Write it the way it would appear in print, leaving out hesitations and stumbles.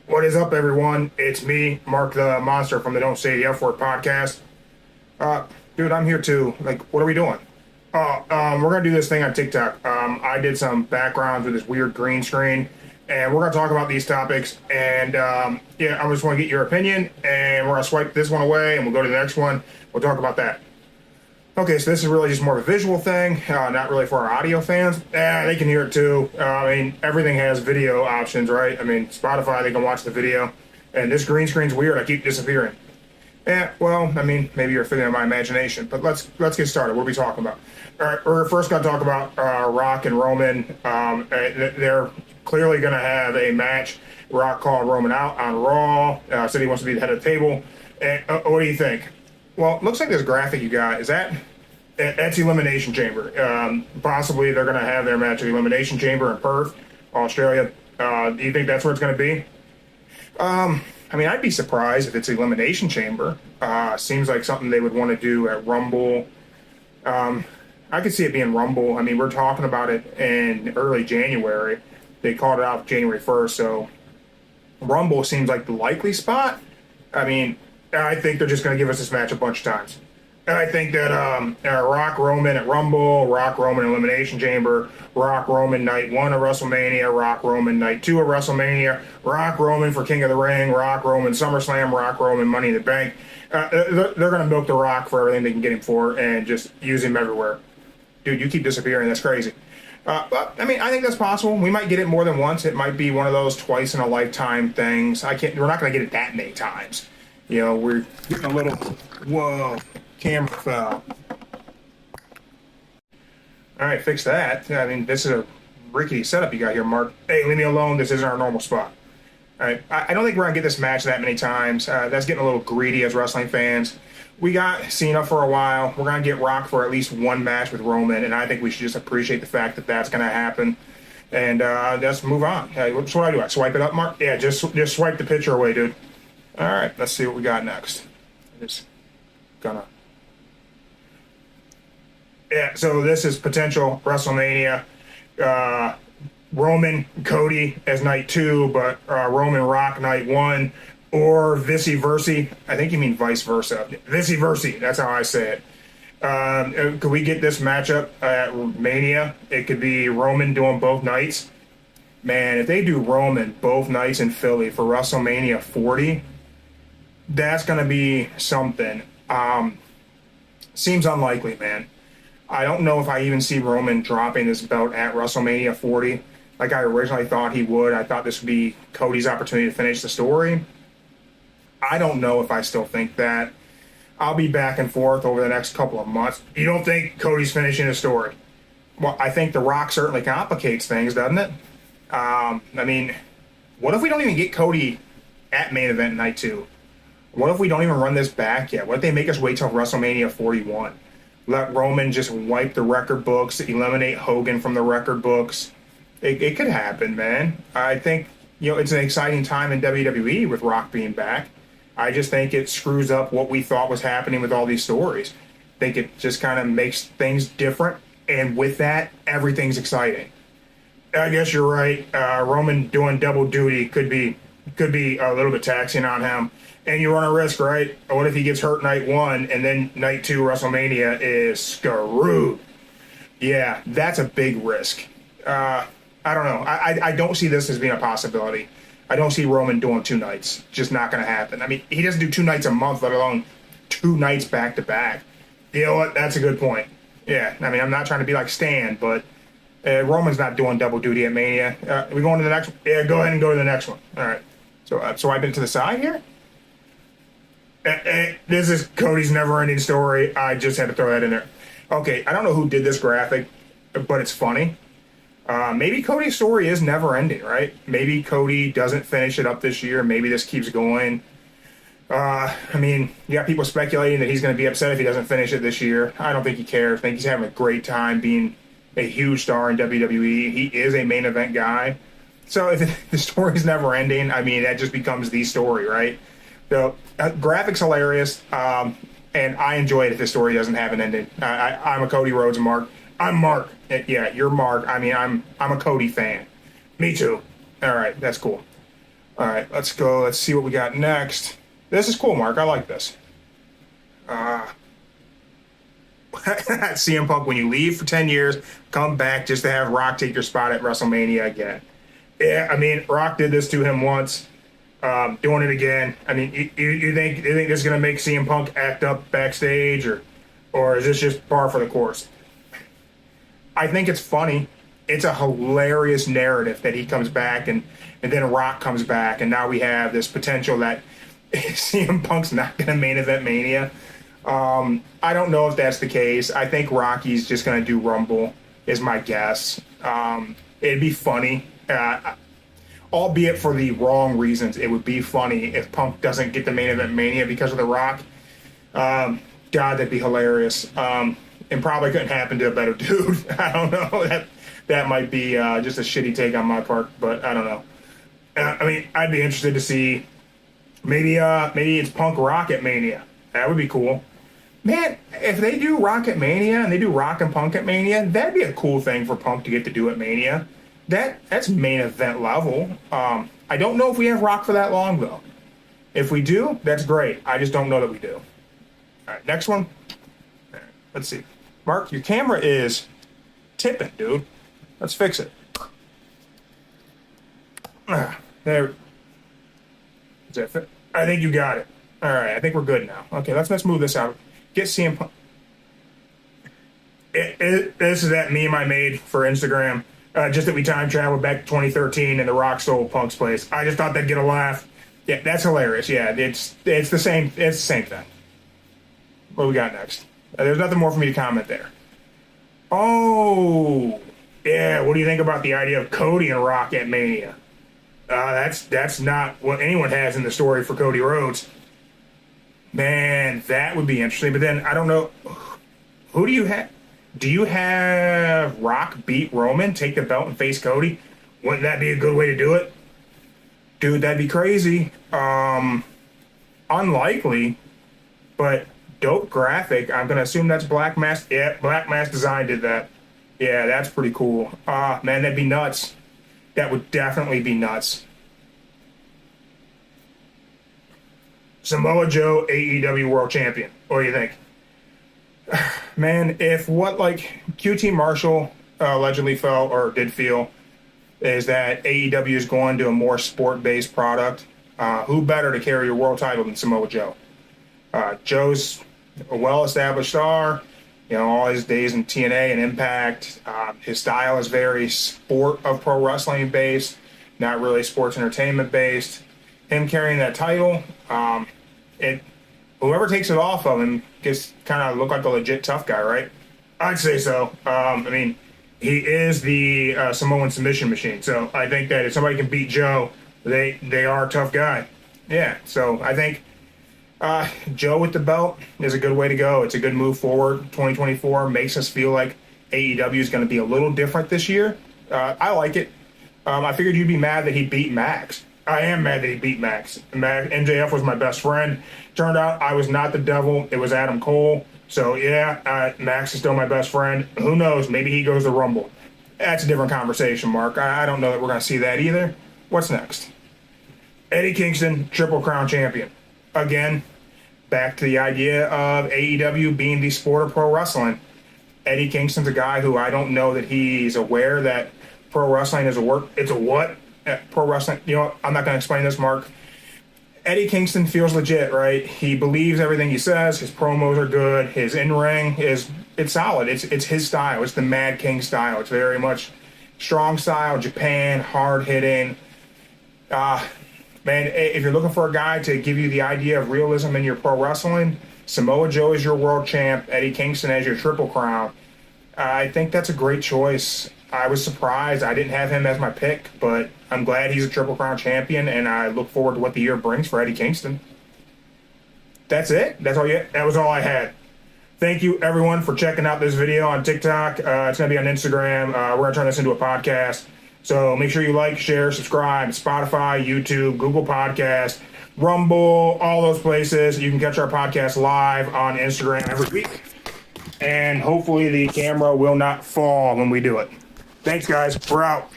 What is up, everyone? It's me, Mark the Monster from the Don't Say the F Word podcast. Dude, I'm here too. Like, what are we doing? We're gonna do this thing on TikTok. I did some backgrounds with this weird green screen, and we're gonna talk about these topics. And yeah, I just want to get your opinion, and we're gonna swipe this one away, and we'll go to the next one. We'll talk about that. Okay, so this is really just more of a visual thing, not really for our audio fans. They can hear it too. I mean, everything has video options, right? I mean, Spotify, they can watch the video. And this green screen's weird. I keep disappearing. Yeah, well, I mean, maybe you're fitting on my imagination. But let's get started. What are we talking about? All right, we're first going to talk about Rock and Roman. They're clearly going to have a match. Rock called Roman out on Raw. Said he wants to be the head of the table. And what do you think? Well, it looks like this graphic you got, that's Elimination Chamber. Possibly they're going to have their match at Elimination Chamber in Perth, Australia. Do you think that's where it's going to be? I mean, I'd be surprised if it's Elimination Chamber. Seems like something they would want to do at Rumble. I could see it being Rumble. I mean, we're talking about it in early January. They called it out January 1st, so Rumble seems like the likely spot. I mean, I think they're just going to give us this match a bunch of times. I think that Rock Roman at Rumble, Rock Roman Elimination Chamber, Rock Roman Night 1 of WrestleMania, Rock Roman Night 2 of WrestleMania, Rock Roman for King of the Ring, Rock Roman SummerSlam, Rock Roman Money in the Bank. They're going to milk The Rock for everything they can get him for and just use him everywhere. Dude, you keep disappearing. That's crazy. But, I mean, I think that's possible. We might get it more than once. It might be one of those twice-in-a-lifetime things. We're not going to get it that many times. You know, we're getting a little, whoa, camera fell. All right, fix that. I mean, this is a rickety setup you got here, Mark. Hey, leave me alone. This isn't our normal spot. All right, I don't think we're going to get this match that many times. That's getting a little greedy as wrestling fans. We got Cena for a while. We're going to get Rock for at least one match with Roman, and I think we should just appreciate the fact that that's going to happen. And let's move on. So what do I do? I swipe it up, Mark? Yeah, just swipe the picture away, dude. All right, let's see what we got next. Just gonna. Yeah, so this is potential WrestleMania. Roman Cody as night 2, but Roman Rock night 1, or vice versa. I think you mean vice versa. Vice versa. That's how I say it. Could we get this matchup at Mania? It could be Roman doing both nights. Man, if they do Roman both nights in Philly for WrestleMania 40. That's going to be something. Seems unlikely, man. I don't know if I even see Roman dropping this belt at WrestleMania 40 like I originally thought he would. I thought this would be Cody's opportunity to finish the story. I don't know if I still think that. I'll be back and forth over the next couple of months. You don't think Cody's finishing the story? Well, I think The Rock certainly complicates things, doesn't it? I mean, what if we don't even get Cody at main event night 2? What if we don't even run this back yet? What if they make us wait till WrestleMania 41? Let Roman just wipe the record books, eliminate Hogan from the record books. It could happen, man. I think, it's an exciting time in WWE with Rock being back. I just think it screws up what we thought was happening with all these stories. I think it just kind of makes things different, and with that, everything's exciting. I guess you're right. Roman doing double duty could be a little bit taxing on him. And you run a risk, right? What if he gets hurt night 1 and then night 2 WrestleMania is screwed? Yeah, that's a big risk. I don't know. I don't see this as being a possibility. I don't see Roman doing 2 nights. Just not going to happen. I mean, he doesn't do 2 nights a month, let alone 2 nights back to back. You know what? That's a good point. Yeah, I mean, I'm not trying to be like Stan, but Roman's not doing double duty at Mania. We going to the next one? Yeah, go ahead and go to the next one. All right. So I've been to the side here? This is Cody's never-ending story. I just had to throw that in there. Okay, I don't know who did this graphic, but it's funny. Maybe Cody's story is never-ending, right? Maybe Cody doesn't finish it up this year. Maybe this keeps going. I mean, you got people speculating that he's going to be upset if he doesn't finish it this year. I don't think he cares. I think he's having a great time being a huge star in WWE. He is a main event guy. So if the story's never-ending, I mean, that just becomes the story, right? The graphics hilarious, and I enjoy it if the story doesn't have an ending. I'm a Cody Rhodes Mark. I'm Mark. Yeah, you're Mark. I mean, I'm a Cody fan. Me too. All right, that's cool. All right, let's go. Let's see what we got next. This is cool, Mark. I like this. CM Punk, when you leave for 10 years, come back just to have Rock take your spot at WrestleMania again. Yeah, I mean, Rock did this to him once. Doing it again. I mean, you think this is gonna make CM Punk act up backstage, or is this just par for the course? I think it's funny. It's a hilarious narrative that he comes back and then Rock comes back, and now we have this potential that CM Punk's not gonna main event Mania. I don't know if that's the case. I think Rocky's just gonna do Rumble, is my guess. It'd be funny. Albeit for the wrong reasons, it would be funny if Punk doesn't get the main event Mania because of The Rock. God, that'd be hilarious. And probably couldn't happen to a better dude. I don't know. That might be just a shitty take on my part, but I don't know. I mean, I'd be interested to see maybe it's Punk Rock at Mania. That would be cool. Man, if they do Rock at Mania and they do Rock and Punk at Mania, that'd be a cool thing for Punk to get to do at Mania. That's main event level. I don't know if we have Rock for that long, though. If we do, that's great. I just don't know that we do. All right, next one. Let's see. Mark, your camera is tipping, dude. Let's fix it. There. Is that fit? I think you got it. All right, I think we're good now. Okay, let's move this out. Get CM Punk. This is that meme I made for Instagram. Just that we time traveled back to 2013 and The Rock stole Punk's place. I just thought they'd get a laugh. Yeah, that's hilarious. Yeah, it's the same. It's the same thing. What do we got next? There's nothing more for me to comment there. Oh, yeah. What do you think about the idea of Cody and Rock at Mania? That's not what anyone has in the story for Cody Rhodes. Man, that would be interesting. But then I don't know. Who do you have? Do you have Rock beat Roman, take the belt, and face Cody? Wouldn't that be a good way to do it? Dude, that'd be crazy. Unlikely, but dope graphic. I'm going to assume that's Black Mask. Yeah, Black Mask Design did that. Yeah, that's pretty cool. Man, that'd be nuts. That would definitely be nuts. Samoa Joe, AEW World Champion. What do you think? Man, if what QT Marshall allegedly felt or did feel is that AEW is going to a more sport-based product, who better to carry a world title than Samoa Joe? Joe's a well-established star. You know, all his days in TNA and Impact. His style is very sport of pro wrestling based, not really sports entertainment based. Him carrying that title, whoever takes it off of him gets kind of look like a legit tough guy, right? I'd say so. I mean, he is the Samoan submission machine. So I think that if somebody can beat Joe, they are a tough guy. Yeah, so I think Joe with the belt is a good way to go. It's a good move forward. 2024 makes us feel like AEW is going to be a little different this year. I like it. I figured you'd be mad that he beat Max. I am mad that he beat Max. MJF was my best friend. Turned out I was not the devil. It was Adam Cole. So, yeah, Max is still my best friend. Who knows? Maybe he goes to Rumble. That's a different conversation, Mark. I don't know that we're going to see that either. What's next? Eddie Kingston, Triple Crown Champion. Again, back to the idea of AEW being the sport of pro wrestling. Eddie Kingston's a guy who I don't know that he's aware that pro wrestling is it's a what? Pro wrestling, you know, I'm not going to explain this, Mark. Eddie Kingston feels legit, right? He believes everything he says. His promos are good. His in-ring it's solid. It's his style. It's the Mad King style. It's very much strong style, Japan, hard-hitting. Man, if you're looking for a guy to give you the idea of realism in your pro wrestling, Samoa Joe is your world champ, Eddie Kingston as your Triple Crown. I think that's a great choice. I was surprised. I didn't have him as my pick, but I'm glad he's a Triple Crown champion, and I look forward to what the year brings for Eddie Kingston. That's it. That was all I had. Thank you, everyone, for checking out this video on TikTok. It's going to be on Instagram. We're going to turn this into a podcast. So make sure you like, share, subscribe, Spotify, YouTube, Google Podcast, Rumble, all those places. You can catch our podcast live on Instagram every week. And hopefully the camera will not fall when we do it. Thanks, guys. We're out.